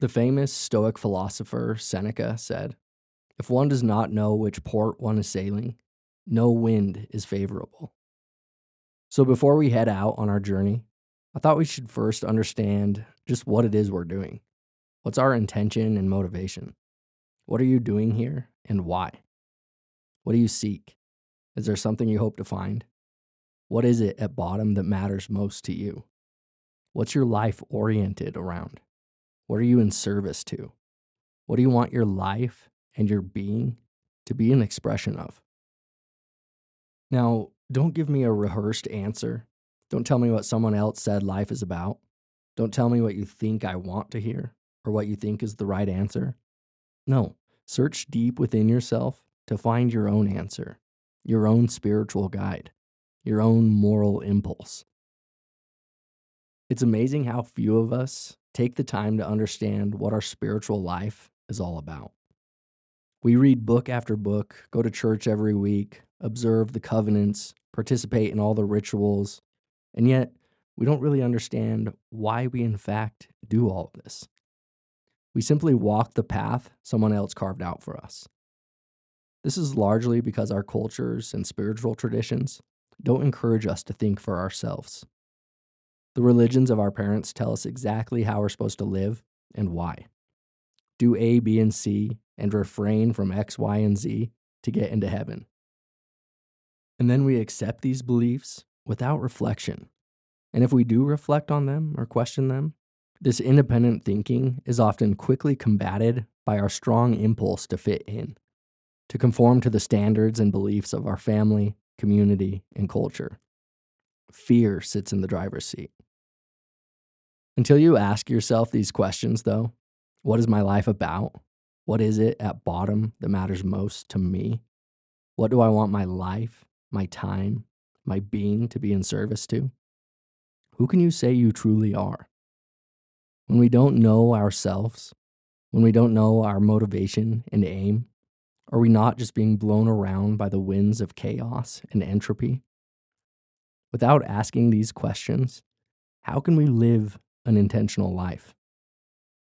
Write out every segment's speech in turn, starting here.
The famous Stoic philosopher Seneca said, "If one does not know which port one is sailing, no wind is favorable." So before we head out on our journey, I thought we should first understand just what it is we're doing. What's our intention and motivation? What are you doing here and why? What do you seek? Is there something you hope to find? What is it at bottom that matters most to you? What's your life oriented around? What are you in service to? What do you want your life and your being to be an expression of? Now, don't give me a rehearsed answer. Don't tell me what someone else said life is about. Don't tell me what you think I want to hear or what you think is the right answer. No, search deep within yourself to find your own answer, your own spiritual guide, your own moral impulse. It's amazing how few of us take the time to understand what our spiritual life is all about. We read book after book, go to church every week, observe the covenants, participate in all the rituals, and yet we don't really understand why we, in fact, do all of this. We simply walk the path someone else carved out for us. This is largely because our cultures and spiritual traditions don't encourage us to think for ourselves. The religions of our parents tell us exactly how we're supposed to live and why. Do A, B, and C, and refrain from X, Y, and Z to get into heaven. And then we accept these beliefs without reflection. And if we do reflect on them or question them, this independent thinking is often quickly combated by our strong impulse to fit in, to conform to the standards and beliefs of our family, community, and culture. Fear sits in the driver's seat. Until you ask yourself these questions, though, what is my life about? What is it at bottom that matters most to me? What do I want my life, my time, my being to be in service to? Who can you say you truly are? When we don't know ourselves, when we don't know our motivation and aim, are we not just being blown around by the winds of chaos and entropy? Without asking these questions, how can we live an intentional life?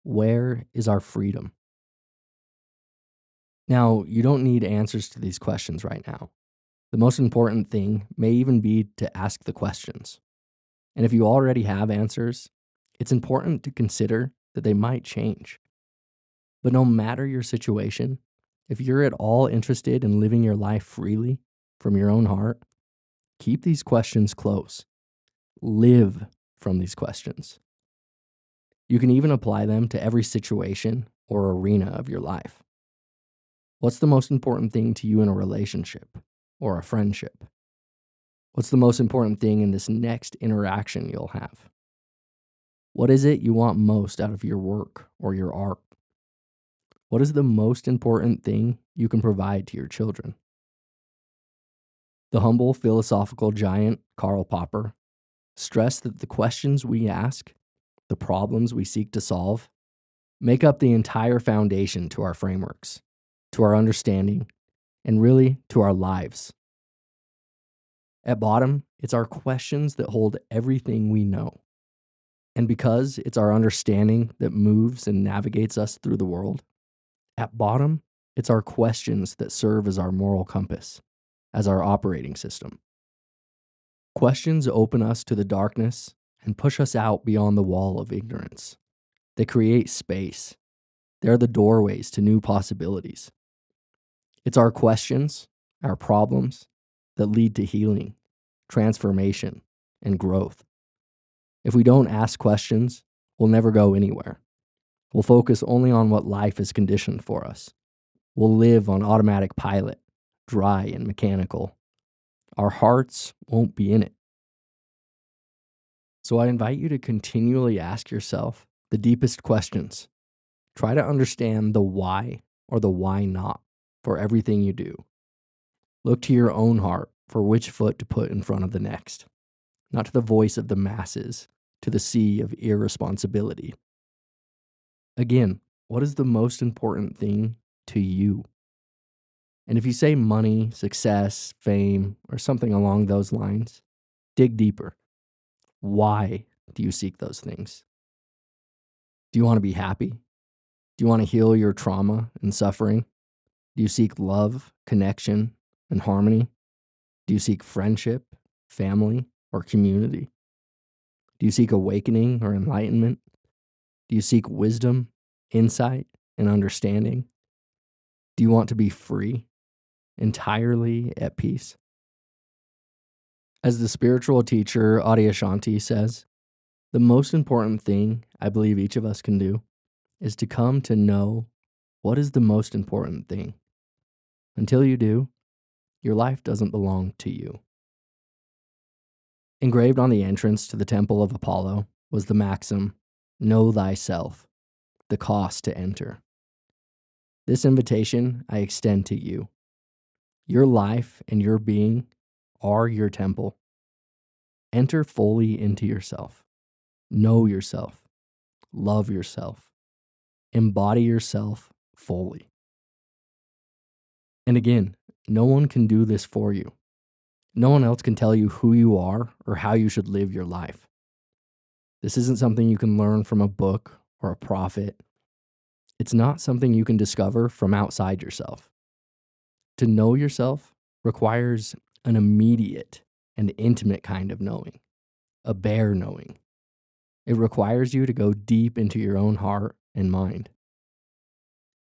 Where is our freedom? Now, you don't need answers to these questions right now. The most important thing may even be to ask the questions. And if you already have answers, it's important to consider that they might change. But no matter your situation, if you're at all interested in living your life freely from your own heart, keep these questions close. Live from these questions. You can even apply them to every situation or arena of your life. What's the most important thing to you in a relationship or a friendship? What's the most important thing in this next interaction you'll have? What is it you want most out of your work or your art? What is the most important thing you can provide to your children? The humble philosophical giant Karl Popper stressed that the questions we ask, the problems we seek to solve, make up the entire foundation to our frameworks, to our understanding, and really to our lives. At bottom, it's our questions that hold everything we know. And because it's our understanding that moves and navigates us through the world, at bottom, it's our questions that serve as our moral compass, as our operating system. Questions open us to the darkness and push us out beyond the wall of ignorance. They create space. They're the doorways to new possibilities. It's our questions, our problems, that lead to healing, transformation, and growth. If we don't ask questions, we'll never go anywhere. We'll focus only on what life is conditioned for us. We'll live on automatic pilot, dry and mechanical. Our hearts won't be in it. So I invite you to continually ask yourself the deepest questions. Try to understand the why or the why not for everything you do. Look to your own heart for which foot to put in front of the next, not to the voice of the masses, to the sea of irresponsibility. Again, what is the most important thing to you? And if you say money, success, fame, or something along those lines, dig deeper. Why do you seek those things? Do you want to be happy? Do you want to heal your trauma and suffering? Do you seek love, connection, and harmony? Do you seek friendship, family, or community? Do you seek awakening or enlightenment? Do you seek wisdom, insight, and understanding? Do you want to be free, entirely at peace? As the spiritual teacher Adyashanti says, the most important thing I believe each of us can do is to come to know what is the most important thing. Until you do, your life doesn't belong to you. Engraved on the entrance to the temple of Apollo was the maxim, "Know thyself, the cost to enter." This invitation I extend to you. Your life and your being are your temple. Enter fully into yourself. Know yourself. Love yourself. Embody yourself fully. And again, no one can do this for you. No one else can tell you who you are or how you should live your life. This isn't something you can learn from a book or a prophet. It's not something you can discover from outside yourself. To know yourself requires an immediate and intimate kind of knowing, a bare knowing. It requires you to go deep into your own heart and mind.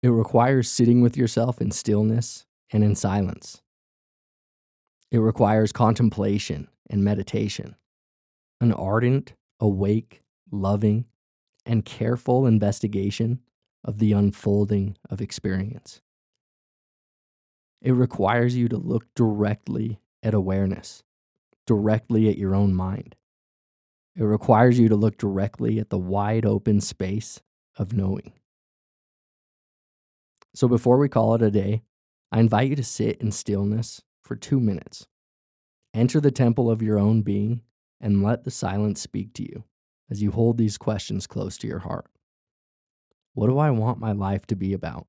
It requires sitting with yourself in stillness and in silence. It requires contemplation and meditation, an ardent, awake, loving, and careful investigation of the unfolding of experience. It requires you to look directly at awareness, directly at your own mind. It requires you to look directly at the wide open space of knowing. So before we call it a day, I invite you to sit in stillness for 2 minutes. Enter the temple of your own being and let the silence speak to you as you hold these questions close to your heart. What do I want my life to be about?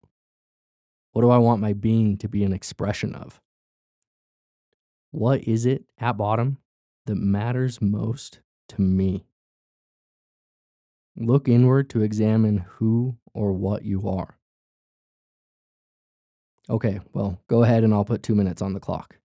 What do I want my being to be an expression of? What is it at bottom that matters most to me? Look inward to examine who or what you are. Okay, well, go ahead and I'll put 2 minutes on the clock.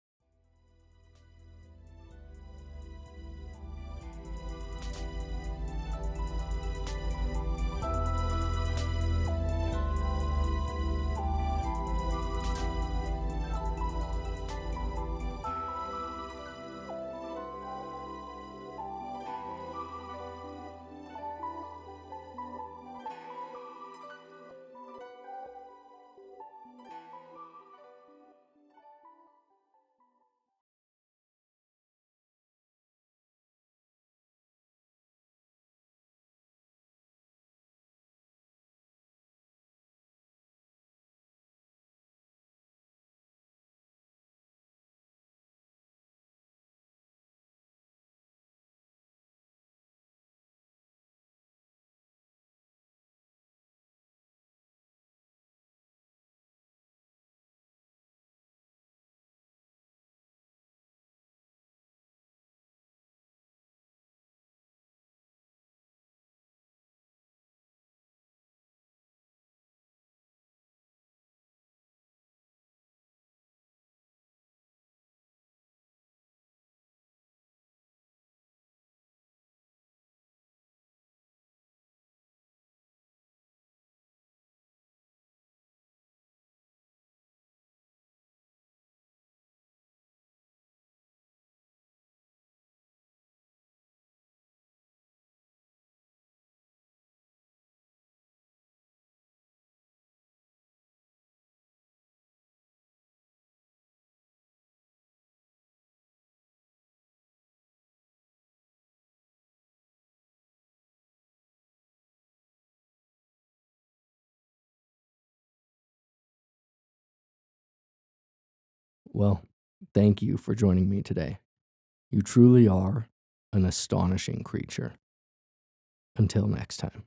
Well, thank you for joining me today. You truly are an astonishing creature. Until next time.